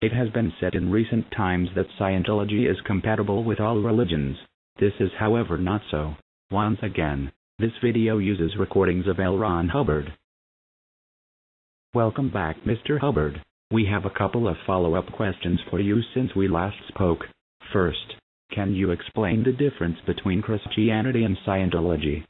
It has been said in recent times that Scientology is compatible with all religions. This is however not so. Once again, this video uses recordings of L Ron Hubbard. Welcome back, Mr. Hubbard. We have a couple of follow-up questions for you since we last spoke. First, can you explain the difference between Christianity and Scientology?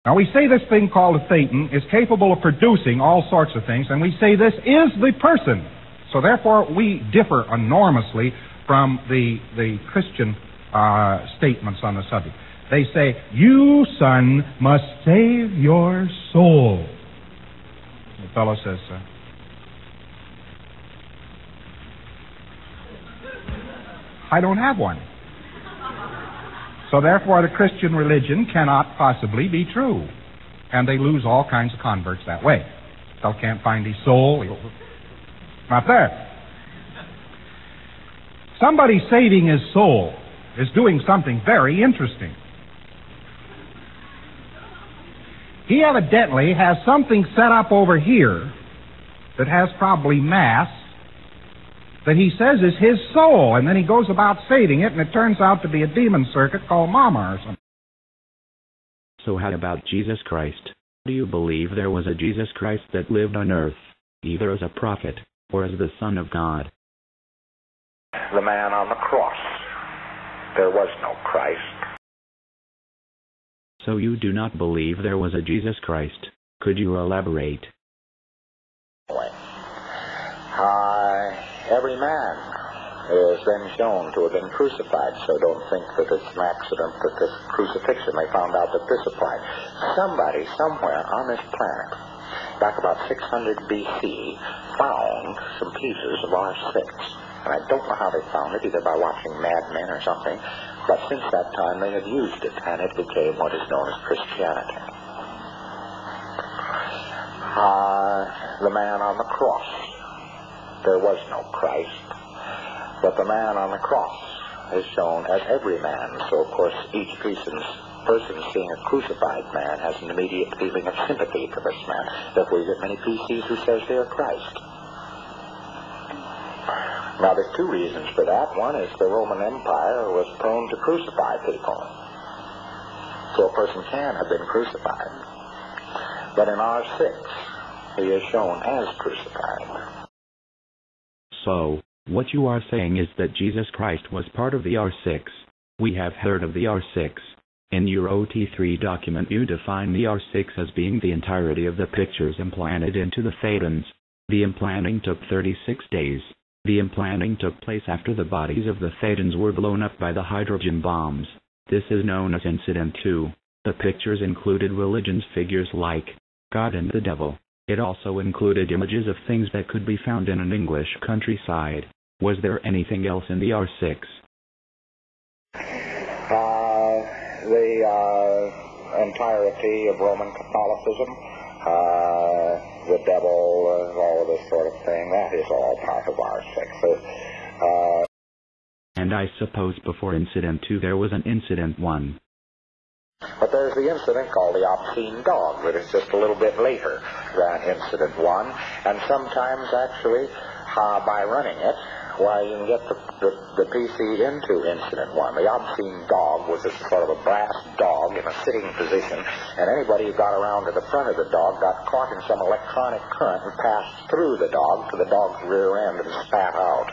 Now, we say this thing called Satan is capable of producing all sorts of things, and we say this is the person. So therefore, we differ enormously from the Christian statements on the subject. They say, you, son, must save your soul. The fellow says, I don't have one. So therefore, the Christian religion cannot possibly be true. And they lose all kinds of converts that way. Still can't find his soul. Not there. Somebody saving his soul is doing something very interesting. He evidently has something set up over here that has probably mass that he says is his soul, and then he goes about saving it, and it turns out to be a demon circuit called Mama or something. So how about Jesus Christ? Do you believe there was a Jesus Christ that lived on earth, either as a prophet or as the Son of God? The man on the cross. There was no Christ. So you do not believe there was a Jesus Christ. Could you elaborate? Every man is then shown to have been crucified, so don't think that it's an accident that this crucifixion, they found out that this applied. Somebody, somewhere on this planet, back about 600 B.C., found some pieces of R6. And I don't know how they found it, either by watching Mad Men or something, but since that time they have used it, and it became what is known as Christianity. The man on the cross. There was no Christ, but the man on the cross is shown as every man. So, of course, each person seeing a crucified man has an immediate feeling of sympathy for this man. Therefore, you get many PCs who says they are Christ. Now, there's two reasons for that. One is the Roman Empire was prone to crucify people. So a person can have been crucified. But in R6, he is shown as crucified. So, what you are saying is that Jesus Christ was part of the R6. We have heard of the R6. In your OT3 document you define the R6 as being the entirety of the pictures implanted into the Thetans. The implanting took 36 days. The implanting took place after the bodies of the Thetans were blown up by the hydrogen bombs. This is known as Incident 2. The pictures included religions figures like God and the devil. It also included images of things that could be found in an English countryside. Was there anything else in the R6? The entirety of Roman Catholicism, the devil, all of this sort of thing, that is all part of R6. And I suppose before Incident 2 there was an Incident 1. But there's the incident called the obscene dog that is just a little bit later than Incident 1. And sometimes, actually, by running it, why, you can get the PC into Incident 1. The obscene dog was a sort of a brass dog in a sitting position, and anybody who got around to the front of the dog got caught in some electronic current and passed through the dog to the dog's rear end and spat out.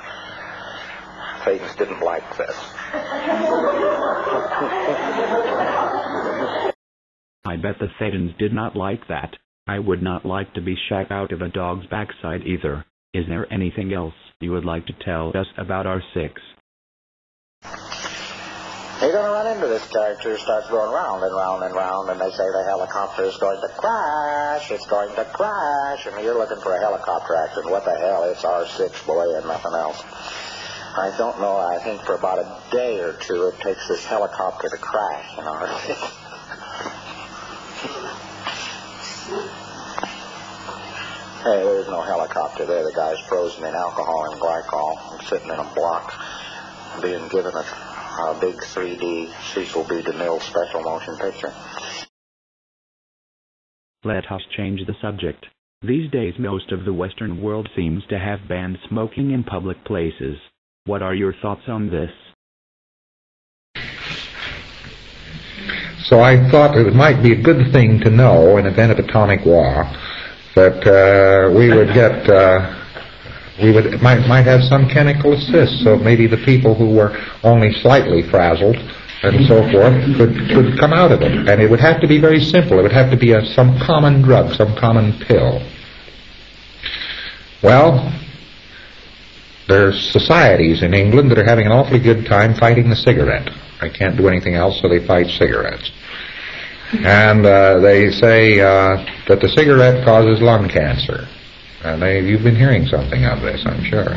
Satans didn't like this. I bet the Thetans did not like that. I would not like to be shat out of a dog's backside either. Is there anything else you would like to tell us about R6? You're going to run into this character who starts going round and round and round, and they say the helicopter is going to crash, it's going to crash, and you're looking for a helicopter accident. What the hell, it's R6, boy, and nothing else. I don't know, I think for about a day or two it takes this helicopter to crash in R6. Hey, there's no helicopter there. The guy's frozen in alcohol and glycol, sitting in a block, being given a big 3D Cecil B. DeMille special motion picture. Let us change the subject. These days most of the Western world seems to have banned smoking in public places. What are your thoughts on this? So I thought it might be a good thing to know in event of atomic war that might have some chemical assist, so maybe the people who were only slightly frazzled and so forth could come out of it. And it would have to be very simple. It would have to be some common drug, some common pill. Well, there's societies in England that are having an awfully good time fighting the cigarette. They can't do anything else, so they fight cigarettes. And they say that the cigarette causes lung cancer. And you've been hearing something of this, I'm sure.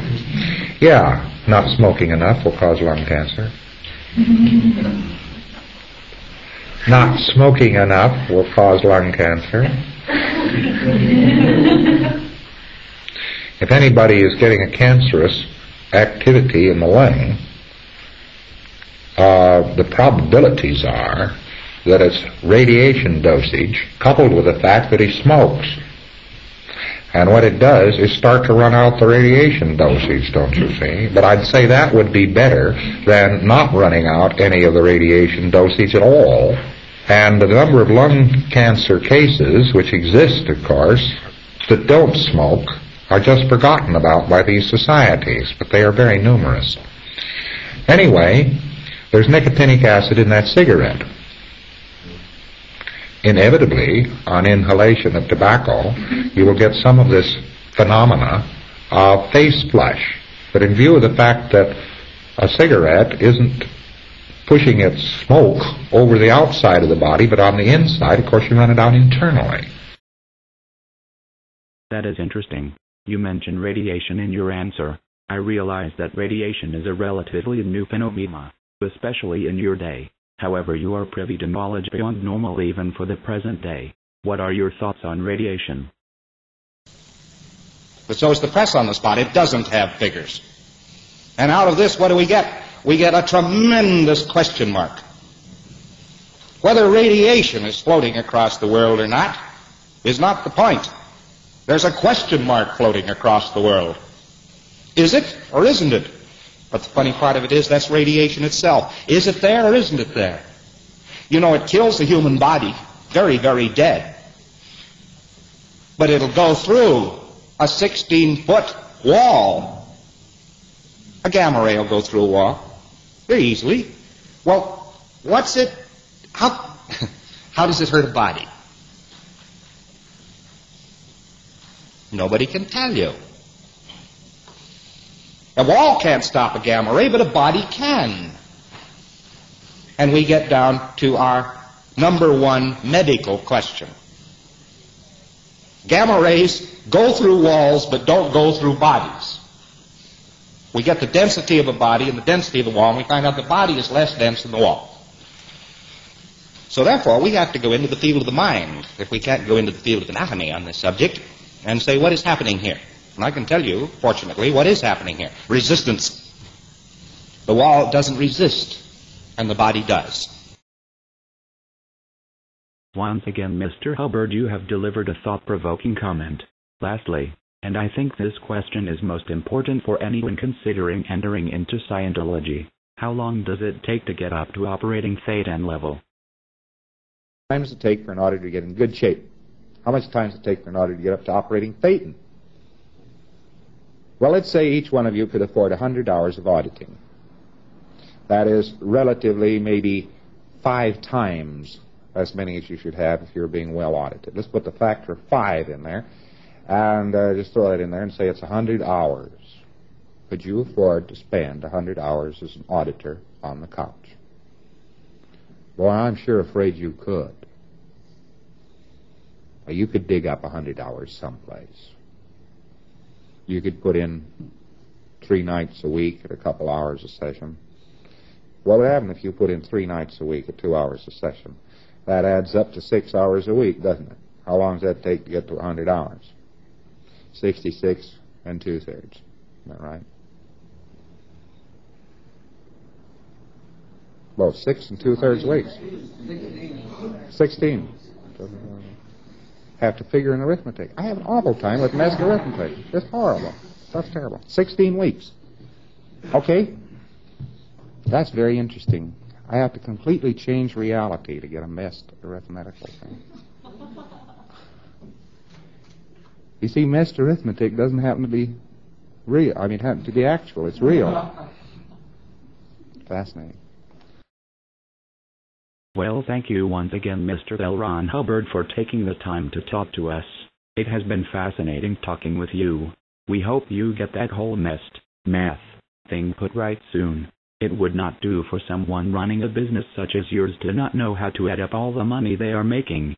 Yeah, not smoking enough will cause lung cancer. Not smoking enough will cause lung cancer. If anybody is getting a cancerous activity in the lung, the probabilities are that it's radiation dosage coupled with the fact that he smokes. And what it does is start to run out the radiation dosage, don't you see? But I'd say that would be better than not running out any of the radiation dosage at all. And the number of lung cancer cases, which exist, of course, that don't smoke, are just forgotten about by these societies, but they are very numerous. Anyway, there's nicotinic acid in that cigarette. Inevitably, on inhalation of tobacco, you will get some of this phenomena of face flush. But in view of the fact that a cigarette isn't pushing its smoke over the outside of the body, but on the inside, of course, you run it out internally. That is interesting. You mentioned radiation in your answer. I realize that radiation is a relatively new phenomenon, especially in your day. However, you are privy to knowledge beyond normal even for the present day. What are your thoughts on radiation? But so is the press on the spot. It doesn't have figures. And out of this, what do we get? We get a tremendous question mark. Whether radiation is floating across the world or not is not the point. There's a question mark floating across the world. Is it or isn't it? But the funny part of it is that's radiation itself. Is it there or isn't it there? You know, it kills the human body very, very dead. But it'll go through a 16-foot wall. A gamma ray will go through a wall very easily. Well, what's it? How does it hurt a body? Nobody can tell you. A wall can't stop a gamma ray, but a body can. And we get down to our number one medical question. Gamma rays go through walls, but don't go through bodies. We get the density of a body and the density of the wall, and we find out the body is less dense than the wall. So therefore, we have to go into the field of the mind, if we can't go into the field of anatomy on this subject, and say, what is happening here? And I can tell you, fortunately, what is happening here. Resistance. The wall doesn't resist, and the body does. Once again, Mr. Hubbard, you have delivered a thought-provoking comment. Lastly, and I think this question is most important for anyone considering entering into Scientology, how long does it take to get up to operating Thetan level? How much time does it take for an auditor to get in good shape? How much time does it take for an auditor to get up to operating Thetan? Well, let's say each one of you could afford 100 hours of auditing. That is relatively maybe 5 times as many as you should have if you're being well audited. Let's put the factor of 5 in there, and just throw that in there and say it's 100 hours. Could you afford to spend 100 hours as an auditor on the couch? Boy, I'm sure afraid you could. You could dig up 100 hours someplace. You could put in 3 nights a week at a couple hours a session. What would happen if you put in 3 nights a week at 2 hours a session? That adds up to 6 hours a week, doesn't it? How long does that take to get to 100 hours? 66 and 2/3. Isn't that right? Well, 6 and 2/3 weeks. 16. have to figure in arithmetic. I have an awful time with messed arithmetic. It's horrible. That's terrible. 16 weeks. Okay? That's very interesting. I have to completely change reality to get a messed arithmetical thing. You see, messed arithmetic doesn't happen to be real. I mean, it happens to be actual. It's real. Fascinating. Well, thank you once again, Mr. L Ron Hubbard, for taking the time to talk to us. It has been fascinating talking with you. We hope you get that whole messed math thing put right soon. It would not do for someone running a business such as yours to not know how to add up all the money they are making.